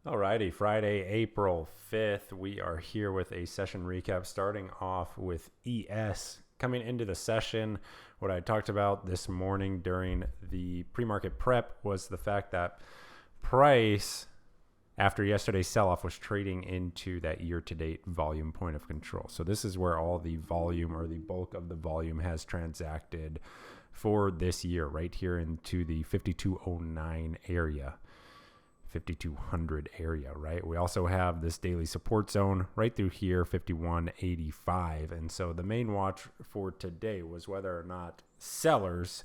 Alrighty, Friday, April 5th. We are here with a session recap starting off with ES. Coming into the session, what I talked about this morning during the pre-market prep was the fact that price, after yesterday's sell-off, was trading into that year-to-date volume point of control. So this is where all the volume or the bulk of the volume has transacted for this year, right here into the 5209 area. 5200 area, right? We also have this daily support zone right through here, 5185. And so the main watch for today was whether or not sellers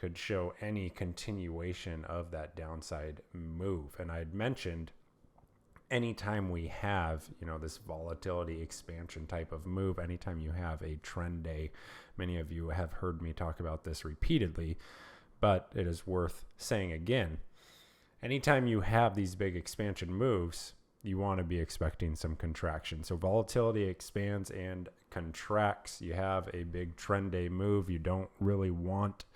could show any continuation of that downside move. And I had mentioned anytime we have, this volatility expansion type of move, anytime you have a trend day, many of you have heard me talk about this repeatedly, but it is worth saying again. Anytime you have these big expansion moves, you want to be expecting some contraction. So volatility expands and contracts. You have a big trend day move. You don't really want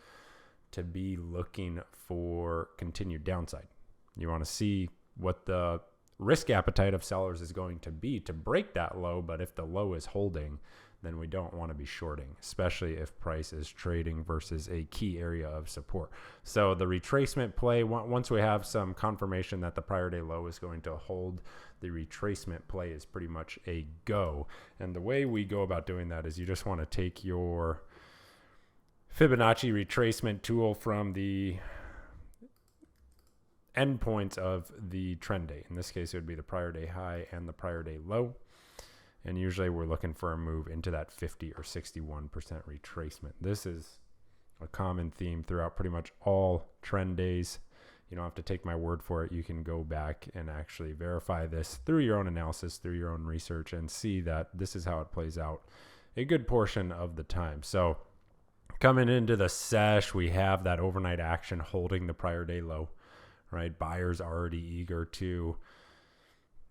to be looking for continued downside. You want to see what the risk appetite of sellers is going to be to break that low. But if the low is holding, then we don't want to be shorting, especially if price is trading versus a key area of support. So the retracement play, once we have some confirmation that the prior day low is going to hold, the retracement play is pretty much a go. And the way we go about doing that is you just want to take your Fibonacci retracement tool from the endpoints of the trend day. In this case, it would be the prior day high and the prior day low. And usually we're looking for a move into that 50 or 61% retracement. This is a common theme throughout pretty much all trend days. You don't have to take my word for it. You can go back and actually verify this through your own analysis, through your own research, and see that this is how it plays out a good portion of the time. So coming into the sesh, we have that overnight action holding the prior day low, right? Buyers already eager to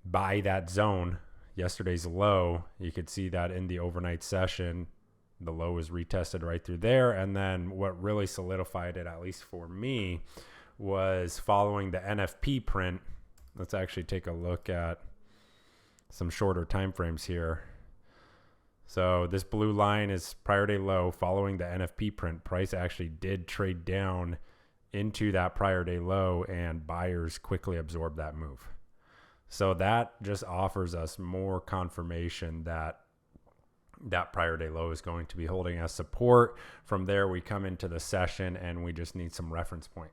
buy that zone. Yesterday's low, you could see that in the overnight session, the low was retested right through there. And then what really solidified it, at least for me, was following the NFP print. Let's actually take a look at some shorter time frames here. So this blue line is prior day low. Following the NFP print, price actually did trade down into that prior day low, and buyers quickly absorbed that move. So that just offers us more confirmation that that prior day low is going to be holding as support. From there, we come into the session and we just need some reference point,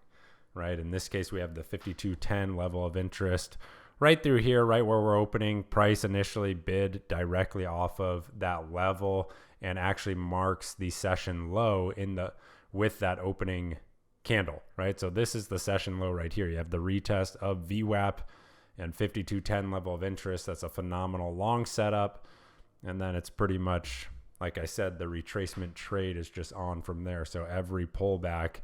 right? In this case, we have the 5210 level of interest right through here, right where we're opening. Price initially bid directly off of that level and actually marks the session low with that opening candle, right? So this is the session low right here. You have the retest of VWAP and 5210 level of interest. That's a phenomenal long setup. And then it's pretty much, like I said, the retracement trade is just on from there. So every pullback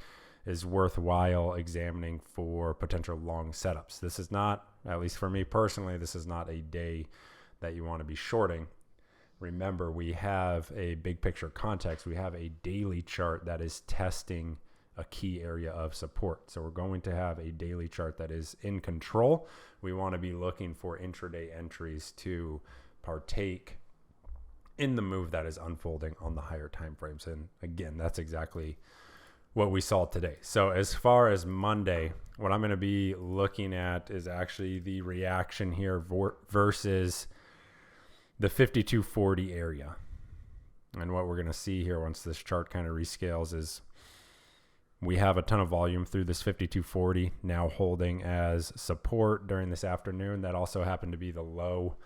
is worthwhile examining for potential long setups. This is not, at least for me personally, this is not a day that you want to be shorting. Remember, we have a big picture context. We have a daily chart that is testing a key area of support. So we're going to have a daily chart that is in control. We want to be looking for intraday entries to partake in the move that is unfolding on the higher time frames. And again, that's exactly what we saw today. So as far as Monday, what I'm going to be looking at is actually the reaction here versus the 5240 area. And what we're going to see here once this chart kind of rescales is we have a ton of volume through this 5240 now holding as support during this afternoon. That also happened to be the low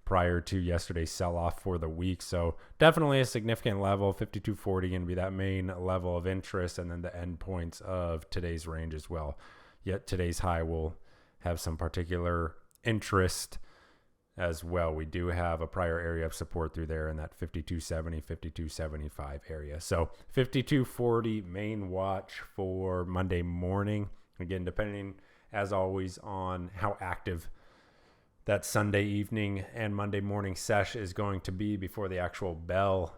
prior to yesterday's sell-off for the week. So definitely a significant level. 5240 going to be that main level of interest, and then the endpoints of today's range as well. Yet today's high will have some particular interest as well. We do have a prior area of support through there in that 5270, 5275 area. So 5240 main watch for Monday morning. Again, depending as always on how active that Sunday evening and Monday morning sesh is going to be before the actual bell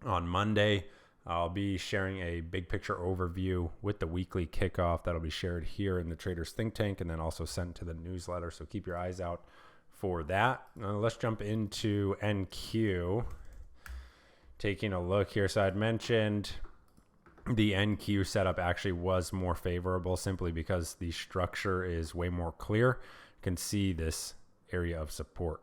on Monday. I'll be sharing a big picture overview with the weekly kickoff that'll be shared here in the Traders Think Tank and then also sent to the newsletter. So keep your eyes out for that. Now let's jump into NQ. Taking a look here. So I'd mentioned the NQ setup actually was more favorable simply because the structure is way more clear. You can see this area of support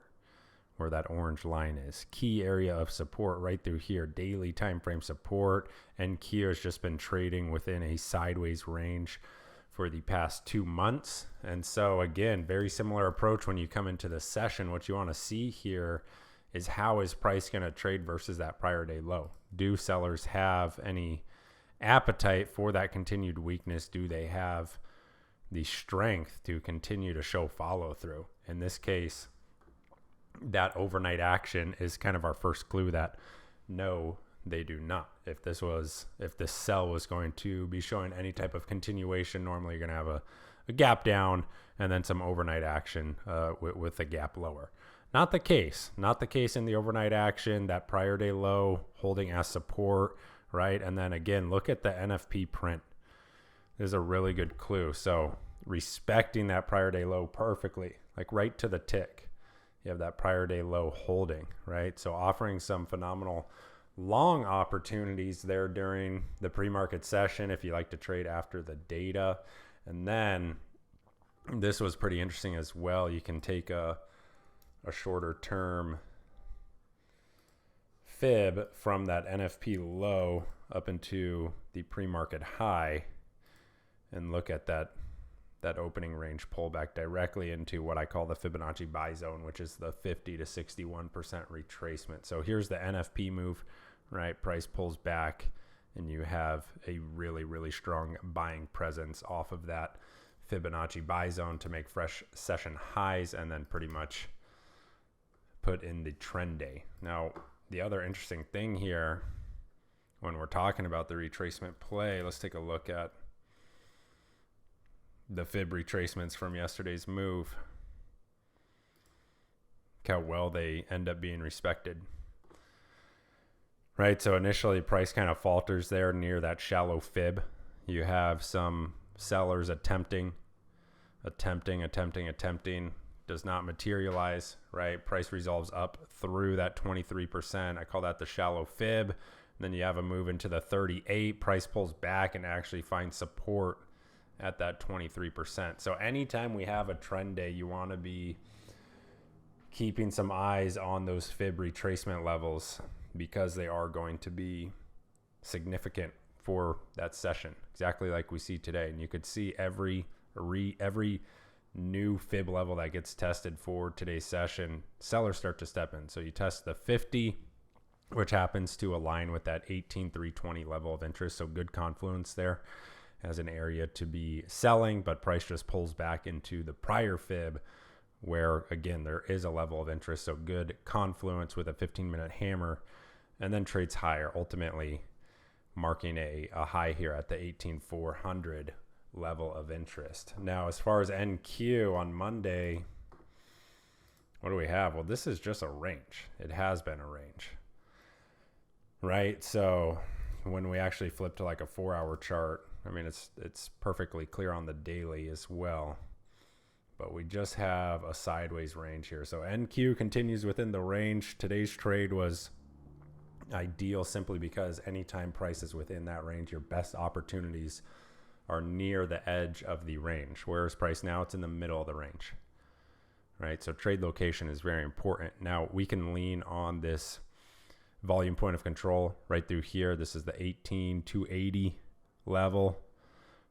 where that orange line is. Key area of support right through here. Daily time frame support. NQ has just been trading within a sideways range for the past 2 months. And so again, very similar approach when you come into the session. What you want to see here is how is price going to trade versus that prior day low? Do sellers have any appetite for that continued weakness? Do they have the strength to continue to show follow through? In this case, that overnight action is kind of our first clue that no, they do not. If this sell was going to be showing any type of continuation, normally you're going to have a gap down and then some overnight action with a gap lower. Not the case in the overnight action. That prior day low holding as support, right? And then again, look at the NFP print. This is a really good clue. So respecting that prior day low perfectly, like right to the tick. You have that prior day low holding, right? So offering some phenomenal long opportunities there during the pre-market session if you like to trade after the data. And then this was pretty interesting as well. You can take a shorter term fib from that NFP low up into the pre-market high and look at that opening range pullback directly into what I call the Fibonacci buy zone, which is the 50 to 61% retracement. So here's the NFP move, right? Price pulls back and you have a really, really strong buying presence off of that Fibonacci buy zone to make fresh session highs and then pretty much put in the trend day. Now, the other interesting thing here when we're talking about the retracement play, let's take a look at the fib retracements from yesterday's move. Look how well they end up being respected. Right, so initially price kind of falters there near that shallow fib. You have some sellers attempting, does not materialize, right? Price resolves up through that 23%. I call that the shallow fib. Then you have a move into the 38. Price pulls back and actually finds support at that 23%. So anytime we have a trend day, you want to be keeping some eyes on those fib retracement levels because they are going to be significant for that session, exactly like we see today. And you could see every new fib level that gets tested for today's session, sellers start to step in. So you test the 50, which happens to align with that 18,320 level of interest. So good confluence there as an area to be selling, but price just pulls back into the prior fib where, again, there is a level of interest. So good confluence with a 15-minute hammer and then trades higher, ultimately marking a high here at the 18,400 level of interest. Now, as far as NQ on Monday, what do we have? Well, this is just a range. It has been a range, right? So when we actually flip to like a 4-hour chart, I mean, it's perfectly clear on the daily as well, but we just have a sideways range here. So NQ continues within the range. Today's trade was ideal simply because anytime price is within that range, your best opportunities are near the edge of the range. Whereas price now, it's in the middle of the range, right? So trade location is very important. Now we can lean on this volume point of control right through here. This is the 18,280 level.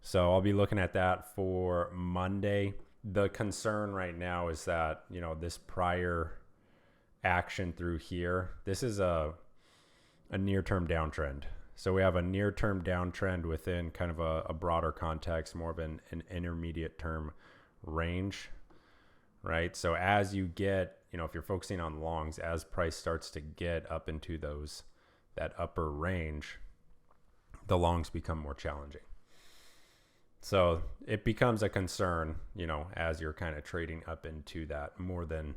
So I'll be looking at that for Monday. The concern right now is that, you know, this prior action through here, this is a near-term downtrend. So we have a near-term downtrend within kind of a broader context, more of an intermediate term range, right? So as you get, you know, if you're focusing on longs, as price starts to get up into that upper range, the longs become more challenging. So it becomes a concern, you know, as you're kind of trading up into that more than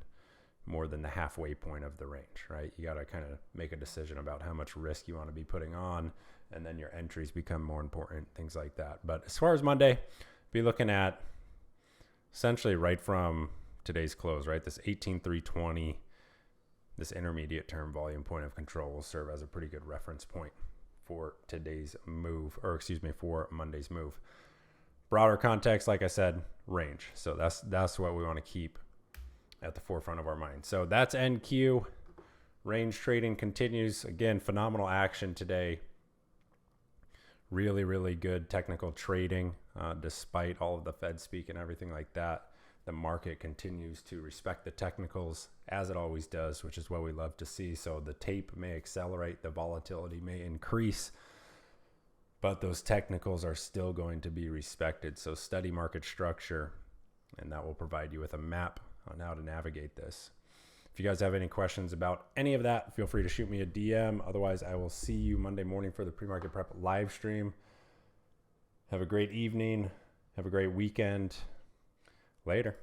more than the halfway point of the range, right? You got to kind of make a decision about how much risk you want to be putting on, and then your entries become more important, things like that. But as far as Monday, be looking at essentially right from today's close, right? This 18,320, this intermediate term volume point of control will serve as a pretty good reference point for today's move, or excuse me, for Monday's move. Broader context, like I said, range. So that's what we want to keep at the forefront of our mind. So that's NQ. Range trading continues. Again, phenomenal action today. Really, really good technical trading, despite all of the Fed speak and everything like that. The market continues to respect the technicals, as it always does, which is what we love to see. So the tape may accelerate, the volatility may increase, but those technicals are still going to be respected. So study market structure, and that will provide you with a map on how to navigate this. If you guys have any questions about any of that, feel free to shoot me a DM. Otherwise, I will see you Monday morning for the pre-market prep live stream. Have a great evening. Have a great weekend. Later.